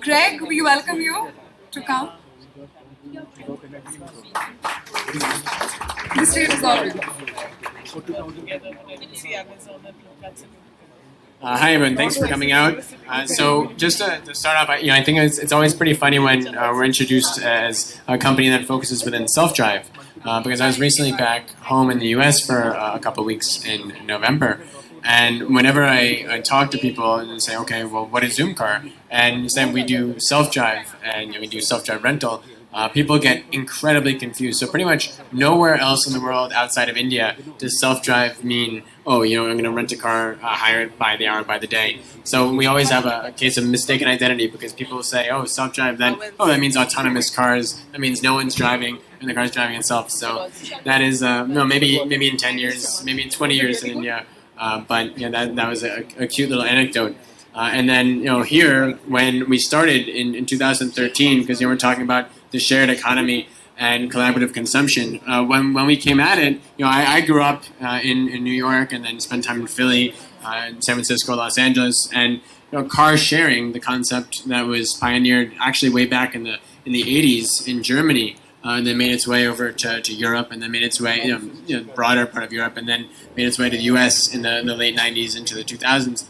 Greg, we welcome you to come. The stage is all yours. Hi everyone, thanks for coming out. So just to start off, I think it's always pretty funny when we're introduced as a company that focuses within self-drive. Because I was recently back home in the US for a couple of weeks in November. And whenever I talk to people and say, okay, well, what is Zoom Car? And you say we do self-drive and we do self-drive rental. People get incredibly confused. So pretty much nowhere else in the world outside of India does self-drive mean, oh, I'm going to rent a car, hire it by the hour, by the day. So we always have a case of mistaken identity because people say, oh, self-drive, that means autonomous cars. That means no one's driving and the car's driving itself. So that is, maybe in 10 years, maybe in 20 years in India. But that was a cute little anecdote. And then here when we started in 2013, because we're talking about the shared economy and collaborative consumption. When we came at it, I grew up in New York and then spent time in Philly, San Francisco, Los Angeles, and car sharing, the concept that was pioneered actually way back in the 80s in Germany. Then made its way over to Europe, and then made its way, broader part of Europe, and then made its way to the U.S. in the late 90s into the 2000s.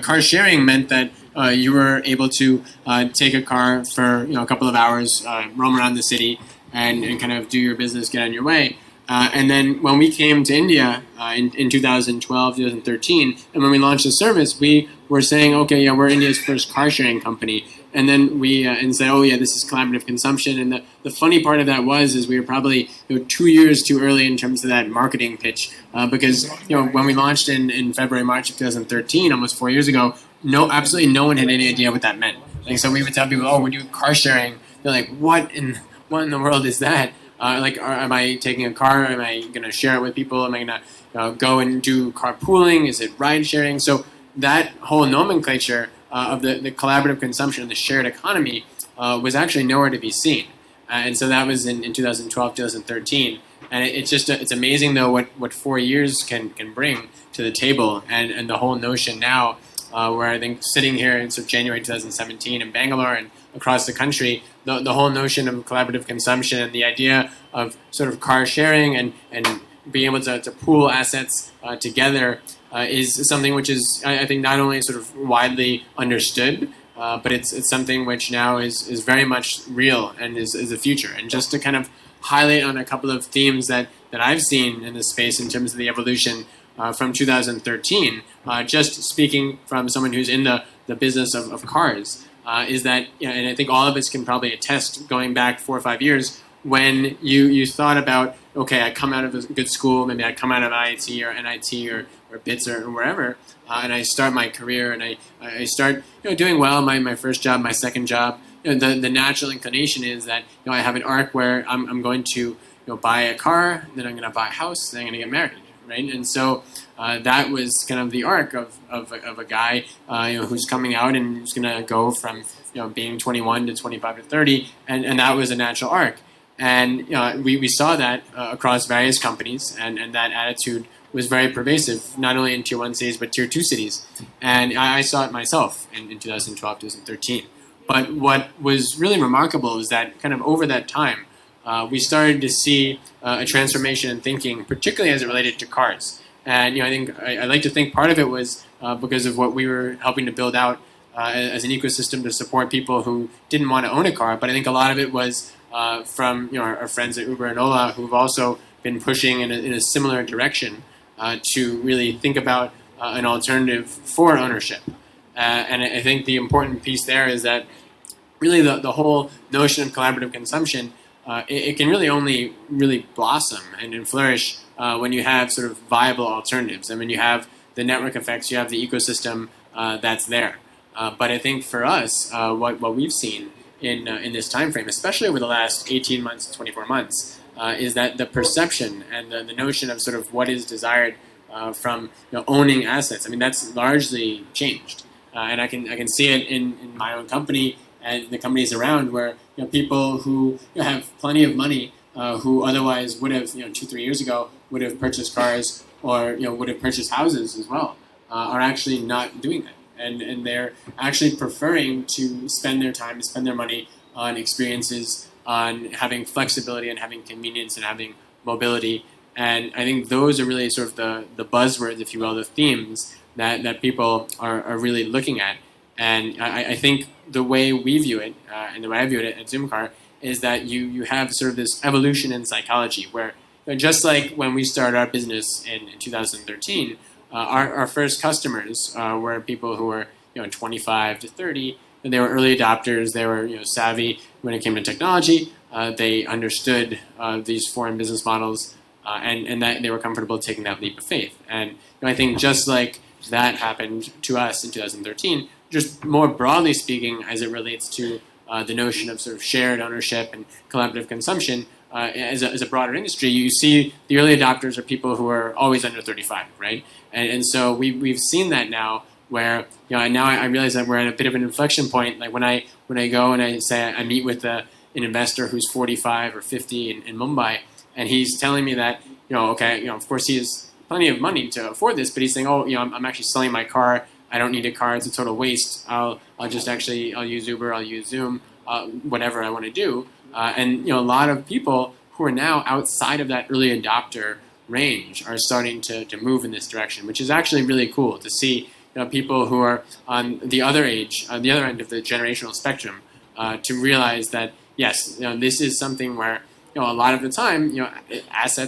Car sharing meant that you were able to take a car for a couple of hours, roam around the city, and kind of do your business, get on your way. And then when we came to India in 2012, 2013, and when we launched the service, we were saying, okay, we're India's first car sharing company. And then we said, oh yeah, this is collaborative consumption. And the funny part of that is we were probably 2 years too early in terms of that marketing pitch because when we launched in February, March of 2013, almost 4 years ago, absolutely no one had any idea what that meant. Like, so we would tell people, oh, we're doing car sharing. They're like, what in the world is that? Am I taking a car? Am I going to share it with people? Am I going to go and do carpooling? Is it ride sharing? So that whole nomenclature of the collaborative consumption, the shared economy, was actually nowhere to be seen. And so that was in 2012, 2013. And it's amazing, though, what 4 years can bring to the table. And the whole notion now, where I think sitting here in sort of January 2017 in Bangalore and across the country, the whole notion of collaborative consumption and the idea of sort of car sharing and being able to pool assets together is something which is, I think, not only sort of widely understood, but it's something which now is very much real and is the future. And just to kind of highlight on a couple of themes that I've seen in this space in terms of the evolution from 2013, just speaking from someone who's in the business of cars, is that, and I think all of us can probably attest going back 4 or 5 years, when you thought about, okay, I come out of a good school, maybe I come out of IIT or NIT or BITS or wherever, and I start my career and I start doing well, my first job, my second job. The natural inclination is that I have an arc where I'm going to buy a car, then I'm going to buy a house, then I'm going to get married, right? And so that was kind of the arc of a guy who's coming out and who's going to go from being 21 to 25 to 30, and that was a natural arc. And we saw that across various companies, and that attitude was very pervasive, not only in Tier 1 cities, but Tier 2 cities. And I saw it myself in 2012, 2013. But what was really remarkable is that kind of over that time, we started to see a transformation in thinking, particularly as it related to cars. And I like to think part of it was because of what we were helping to build out as an ecosystem to support people who didn't want to own a car. But I think a lot of it was from our friends at Uber and Ola, who've also been pushing in a similar direction to really think about an alternative for ownership. And I think the important piece there is that really the whole notion of collaborative consumption, it can really only really blossom and flourish when you have sort of viable alternatives. And when you have the network effects, you have the ecosystem that's there. But I think for us, what we've seen in this time frame, especially over the last 18 months, 24 months, is that the perception and the notion of sort of what is desired from owning assets, I mean, that's largely changed. And I can see it in my own company and the companies around where people who have plenty of money who otherwise would have 2-3 years ago would have purchased cars or would have purchased houses as well are actually not doing that. and they're actually preferring to spend their time, spend their money on experiences, on having flexibility and having convenience and having mobility. And I think those are really sort of the buzzwords, if you will, the themes that people are really looking at. And I think the way we view it, and the way I view it at Zoomcar, is that you have sort of this evolution in psychology where, just like when we started our business in 2013, our first customers were people who were 25 to 30, and they were early adopters. They were savvy when it came to technology. They understood these foreign business models, and that they were comfortable taking that leap of faith. And I think just like that happened to us in 2013, just more broadly speaking, as it relates to the notion of sort of shared ownership and collaborative consumption, as a broader industry, you see the early adopters are people who are always under 35, right? And so we've seen that now, where now I realize that we're at a bit of an inflection point. Like when I go and I say I meet with an investor who's 45 or 50 in Mumbai, and he's telling me that of course he has plenty of money to afford this, but he's saying, I'm actually selling my car. I don't need a car. It's a total waste. I'll use Uber. I'll use Zoom. Whatever I want to do. And a lot of people who are now outside of that early adopter range are starting to move in this direction, which is actually really cool to see. People who are on the other end of the generational spectrum, to realize that yes, this is something where a lot of the time,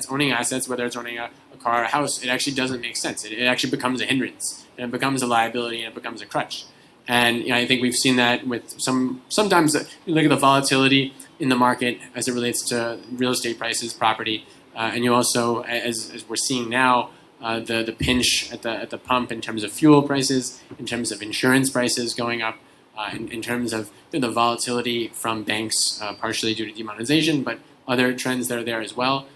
owning assets, whether it's owning a car or a house, it actually doesn't make sense. It actually becomes a hindrance, and it becomes a liability, and it becomes a crutch. And I think we've seen that with sometimes you look at the volatility in the market as it relates to real estate prices, property, and you also, as we're seeing now, the pinch at the pump in terms of fuel prices, in terms of insurance prices going up, in terms of the volatility from banks, partially due to demonetization, but other trends that are there as well.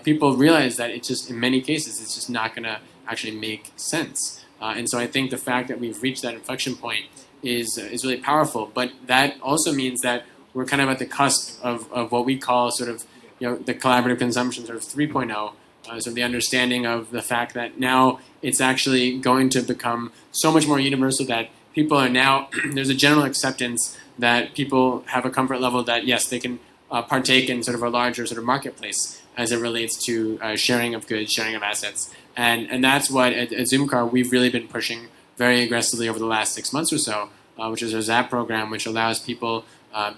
People realize that it's just, in many cases, it's just not going to actually make sense. And so I think the fact that we've reached that inflection point is really powerful. But that also means that we're kind of at the cusp of what we call sort of the collaborative consumption sort of 3.0. So the understanding of the fact that now it's actually going to become so much more universal that people are now, there's a general acceptance that people have a comfort level that, yes, they can partake in sort of a larger sort of marketplace as it relates to sharing of goods, sharing of assets. And that's what, at Zoomcar, we've really been pushing very aggressively over the last 6 months or so, which is our ZAP program, which allows people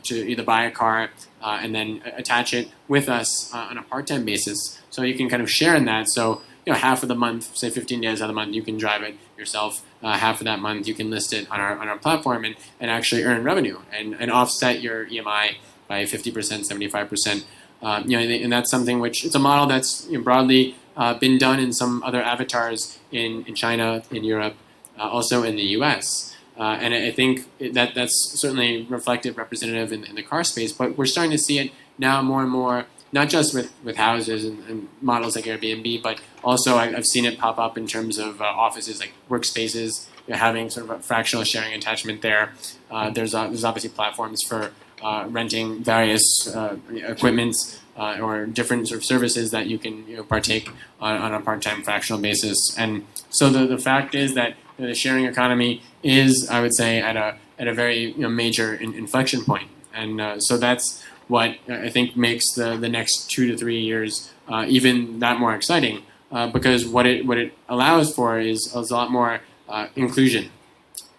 to either buy a car and then attach it with us on a part-time basis. So you can kind of share in that. So half of the month, say 15 days out of the month, you can drive it yourself. Half of that month, you can list it on our platform and actually earn revenue and offset your EMI by 50%, 75%. And that's something which, it's a model that's broadly been done in some other avatars in China, in Europe, also in the US. And I think that's certainly reflective, representative in the car space, but we're starting to see it now more and more, not just with houses and models like Airbnb, but also I've seen it pop up in terms of offices like workspaces, having sort of a fractional sharing attachment there. There's obviously platforms for renting various equipments or different sort of services that you can partake on a part-time fractional basis. And so the fact is that the sharing economy is, I would say, at a very major inflection point. And so that's what I think makes the next 2 to 3 years even that more exciting, because what it allows for is a lot more inclusion.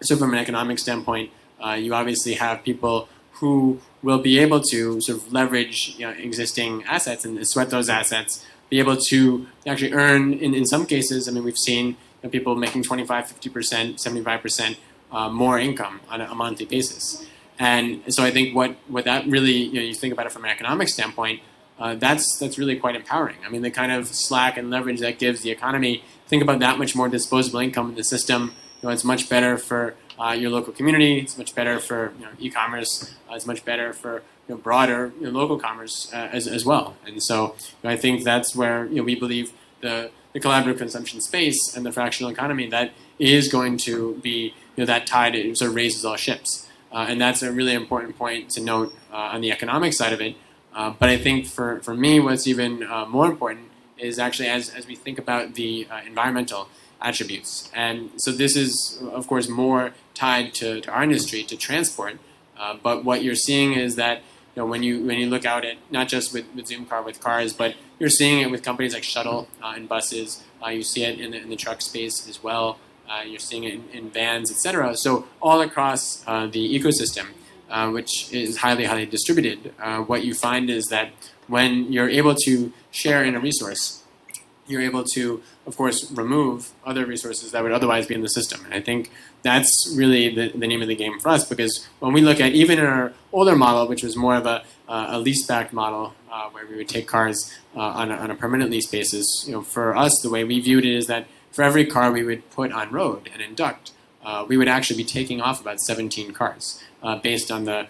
So from an economic standpoint, you obviously have people who will be able to sort of leverage existing assets and sweat those assets, be able to actually earn, in some cases, I mean, we've seen people making 25, 50%, 75% more income on a monthly basis. And so I think what that really, you think about it from an economic standpoint, that's really quite empowering. I mean, the kind of slack and leverage that gives the economy, think about that much more disposable income in the system. It's much better for your local community. It's much better for e-commerce. It's much better for broader local commerce as well. And so I think that's where we believe the collaborative consumption space and the fractional economy, that is going to be that tide sort of raises all ships. And that's a really important point to note on the economic side of it. But I think for me, what's even more important is actually as we think about the environmental attributes. And so this is, of course, more tied to our industry, to transport. But what you're seeing is that when you look out at not just with Zoomcar with cars, but you're seeing it with companies like shuttle and buses. You see it in the truck space as well. You're seeing it in vans, etc. So all across the ecosystem, which is highly distributed, what you find is that when you're able to share in a resource, you're able to, of course, remove other resources that would otherwise be in the system. And I think that's really the name of the game for us, because when we look at, even in our older model, which was more of a lease-backed model, where we would take cars on a permanent lease basis, for us, the way we viewed it is that for every car we would put on road and induct, we would actually be taking off about 17 cars, based on the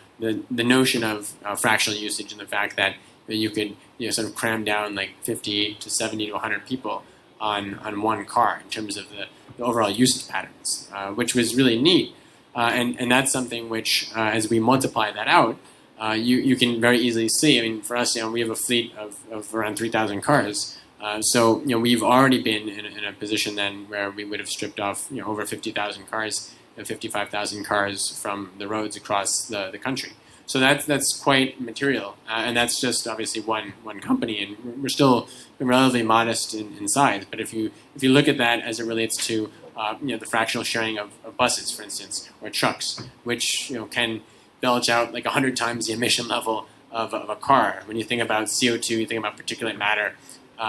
notion of fractional usage and the fact that you could sort of cram down like 50 to 70 to 100 people on one car in terms of the overall usage patterns, which was really neat. And that's something which, as we multiply that out, you can very easily see. I mean, for us, we have a fleet of around 3,000 cars. So we've already been in a position then where we would have stripped off over 50,000 cars, 55,000 cars from the roads across the country. So that's quite material, and that's just obviously one company, and we're still relatively modest in size. But if you look at that as it relates to the fractional sharing of buses, for instance, or trucks, which can belch out like 100 times the emission level of a car. When you think about CO2, you think about particulate matter.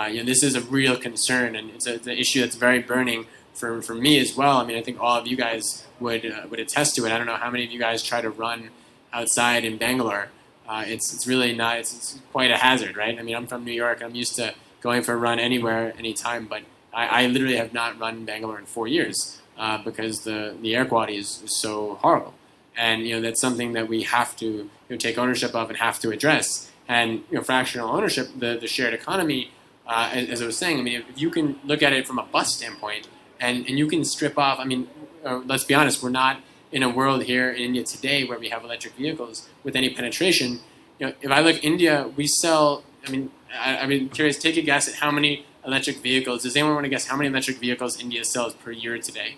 This is a real concern, and it's an issue that's very burning for me as well. I mean, I think all of you guys would attest to it. I don't know how many of you guys try to run outside in Bangalore. It's really not. It's quite a hazard, right? I mean, I'm from New York. I'm used to going for a run anywhere, anytime. But I literally have not run in Bangalore in 4 years because the air quality is so horrible. And that's something that we have to take ownership of and have to address. And fractional ownership, the shared economy, as I was saying. I mean, if you can look at it from a bus standpoint, and you can strip off. I mean, let's be honest. We're not in a world here in India today where we have electric vehicles with any penetration. If I look India, we sell. I mean, I'd be curious. Take a guess at how many electric vehicles. Does anyone want to guess how many electric vehicles India sells per year today?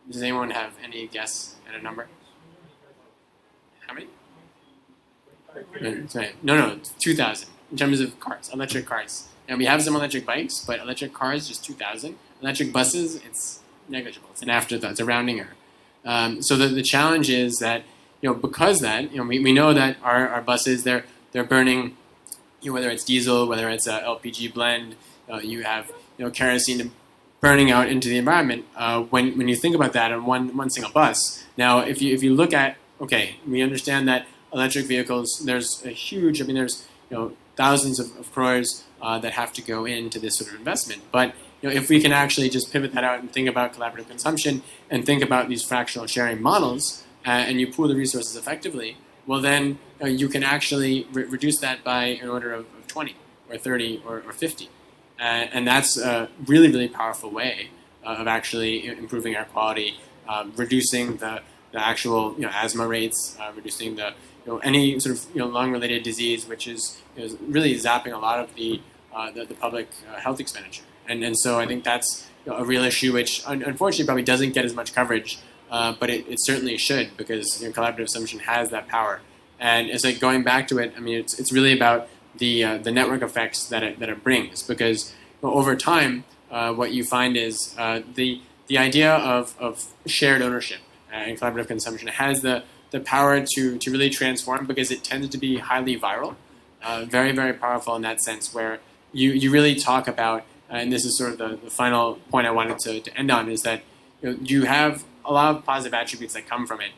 Does anyone have any guess at a number? How many? No, 2,000 in terms of cars, electric cars. Now we have some electric bikes, but electric cars just 2,000. Electric buses, it's negligible. It's an afterthought. It's a rounding error. So the challenge is that because that we know that our buses they're burning whether it's diesel, whether it's a LPG blend, you have kerosene burning out into the environment. When you think about that on one single bus, now if you look at we understand that electric vehicles, there's a huge. I mean, there's thousands of crores that have to go into this sort of investment. But if we can actually just pivot that out and think about collaborative consumption and think about these fractional sharing models, and you pool the resources effectively, well then you can actually reduce that by an order of 20 or 30 or 50. And that's a really, really powerful way of actually improving air quality, reducing the actual asthma rates, reducing the any sort of lung-related disease, which is really zapping a lot of the public health expenditure. And so I think that's a real issue, which unfortunately probably doesn't get as much coverage, but it certainly should, because collaborative consumption has that power. And it's like going back to it. I mean, it's really about the network effects that it brings, because over time, what you find is the idea of shared ownership and collaborative consumption has the power to really transform, because it tends to be highly viral, very, very powerful in that sense, where you really talk about, and this is sort of the final point I wanted to end on, is that you have a lot of positive attributes that come from it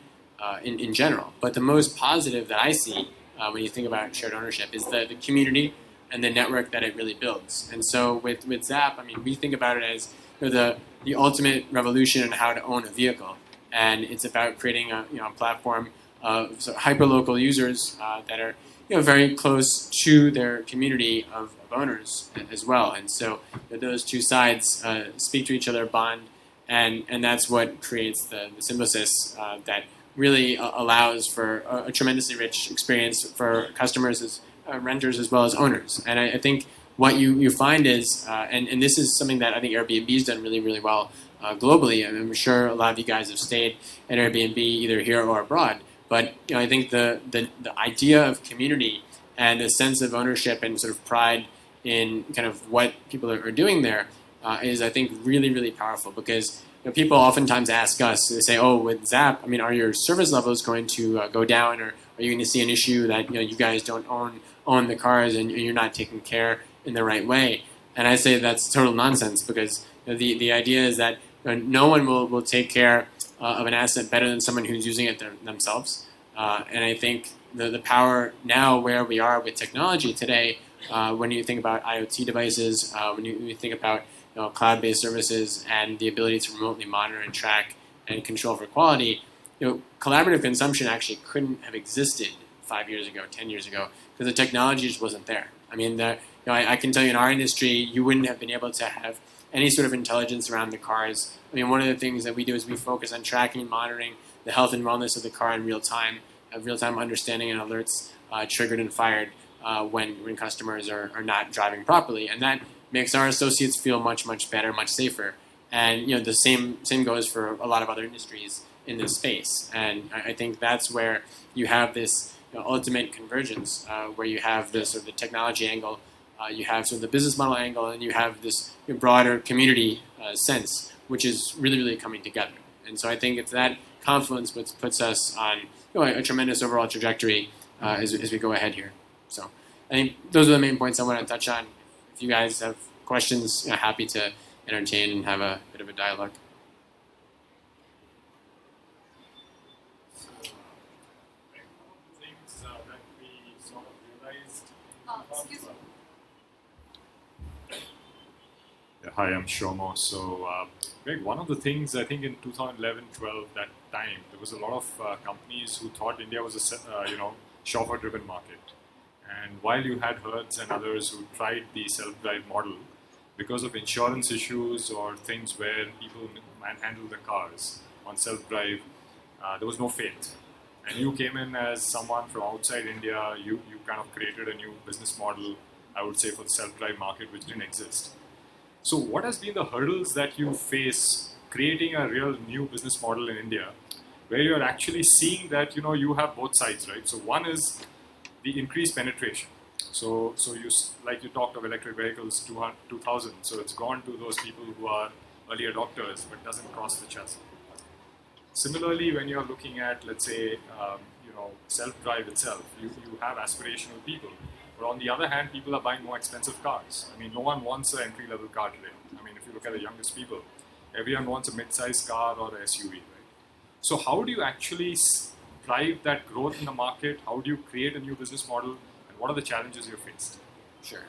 in general. But the most positive that I see when you think about shared ownership is the community and the network that it really builds. And so with Zap, I mean, we think about it as the ultimate revolution in how to own a vehicle. And it's about creating a platform of sort of hyperlocal users that are very close to their community of owners as well. And so those two sides speak to each other, bond, and that's what creates the symbiosis that really allows for a tremendously rich experience for customers as renters as well as owners. And I think what you find is, and this is something that I think Airbnb's done really, really well globally. I'm sure a lot of you guys have stayed at Airbnb either here or abroad. But I think the idea of community and a sense of ownership and sort of pride in kind of what people are doing there is, I think, really, really powerful, because people oftentimes ask us, they say, oh, with Zap, I mean, are your service levels going to go down, or are you going to see an issue that you guys don't own the cars and you're not taking care in the right way? And I say that's total nonsense, because the idea is that no one will take care of an asset better than someone who's using it themselves. And I think the power now where we are with technology today, when you think about IoT devices, when you think about cloud-based services and the ability to remotely monitor and track and control for quality, collaborative consumption actually couldn't have existed 5 years ago, 10 years ago, because the technology just wasn't there. I mean, I can tell you in our industry, you wouldn't have been able to have any sort of intelligence around the cars. I mean, one of the things that we do is we focus on tracking and monitoring the health and wellness of the car in real time, real-time understanding and alerts triggered and fired when customers are not driving properly. And that makes our associates feel much, much better, much safer. And the same goes for a lot of other industries in this space. And I think that's where you have this ultimate convergence, where you have this sort of the technology angle, you have sort of the business model angle, and you have this broader community sense, which is really, really coming together. And so I think it's that confluence which puts us on a tremendous overall trajectory as we go ahead here. So I think those are the main points I want to touch on. If you guys have questions, happy to entertain and have a bit of a dialogue. Excuse me. Hi, I'm Shomo. So, Greg, one of the things I think in 2011-12, that time, there was a lot of companies who thought India was a chauffeur-driven market. And while you had Hertz and others who tried the self-drive model, because of insurance issues or things where people manhandle the cars on self-drive, there was no faith. And you came in as someone from outside India, you kind of created a new business model, I would say, for the self-drive market, which didn't exist. So what has been the hurdles that you face creating a real new business model in India, where you're actually seeing that, you have both sides, right? So one is the increased penetration. So you talked of electric vehicles 2000, so it's gone to those people who are early adopters, but doesn't cross the chasm. Similarly, when you're looking at, let's say, self-drive itself, you have aspirational people. But on the other hand, people are buying more expensive cars. I mean, no one wants an entry-level car today. I mean, if you look at the youngest people, everyone wants a mid-sized car or an SUV, right? So how do you actually drive that growth in the market? How do you create a new business model? And what are the challenges you faced? Sure.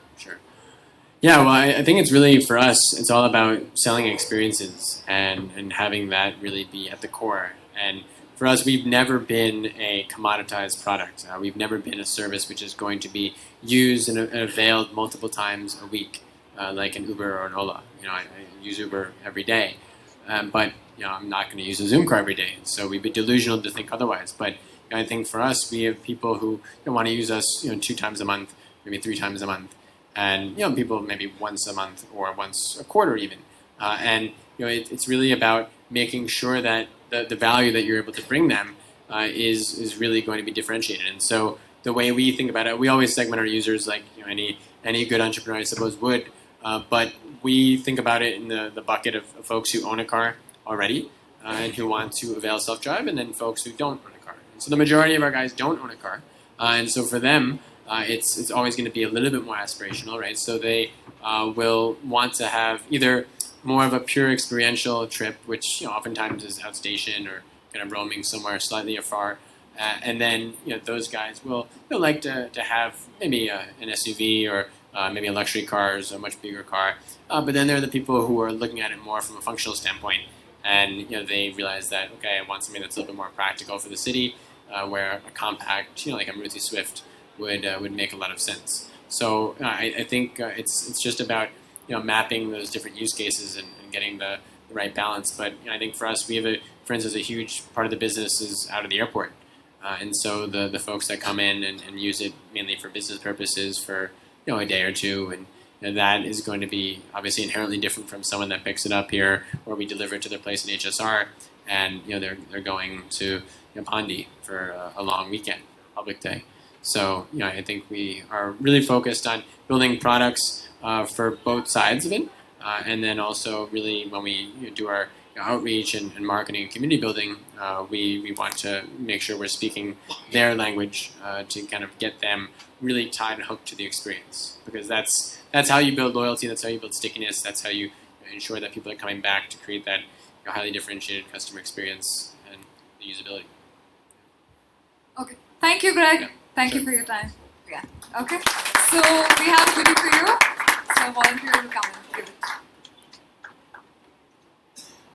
Yeah, well, I think it's really, for us, it's all about selling experiences and having that really be at the core. And for us, we've never been a commoditized product. We've never been a service which is going to be used and availed multiple times a week, like an Uber or an Ola. I use Uber every day, but I'm not going to use a Zoom car every day. So we'd be delusional to think otherwise. But I think for us, we have people who want to use us 2 times a month, maybe 3 times a month, and people maybe once a month or once a quarter even. And it's really about making sure that the value that you're able to bring them is really going to be differentiated. And so the way we think about it, we always segment our users like any good entrepreneur, I suppose, would. But we think about it in the bucket of folks who own a car already and who want to avail self-drive, and then folks who don't own a car. And so the majority of our guys don't own a car. And so for them, it's always going to be a little bit more aspirational, right? So they will want to have either more of a pure experiential trip, which oftentimes is outstation or kind of roaming somewhere slightly afar, and then those guys will like to have maybe an SUV or maybe a luxury car, or a much bigger car. But then there are the people who are looking at it more from a functional standpoint, and they realize that I want something that's a little bit more practical for the city, where a compact, like a Maruti Swift would make a lot of sense. So I think it's just about mapping those different use cases and getting the right balance. But I think for us, we have for instance, a huge part of the business is out of the airport. And so the folks that come in and use it mainly for business purposes for a day or two, that is going to be obviously inherently different from someone that picks it up here, or we deliver it to their place in HSR, and they're going to Pandi for a long weekend, public day. So I think we are really focused on building products for both sides of it, and then also really when we do our outreach and marketing and community building, we want to make sure we're speaking their language to kind of get them really tied and hooked to the experience, because that's how you build loyalty, that's how you build stickiness, that's how you ensure that people are coming back to create that highly differentiated customer experience and the usability. Okay. Thank you, Greg. Yeah, Thank sure. you for your time. Yeah. Okay. So we have a goodie for you. So volunteer to come and give it.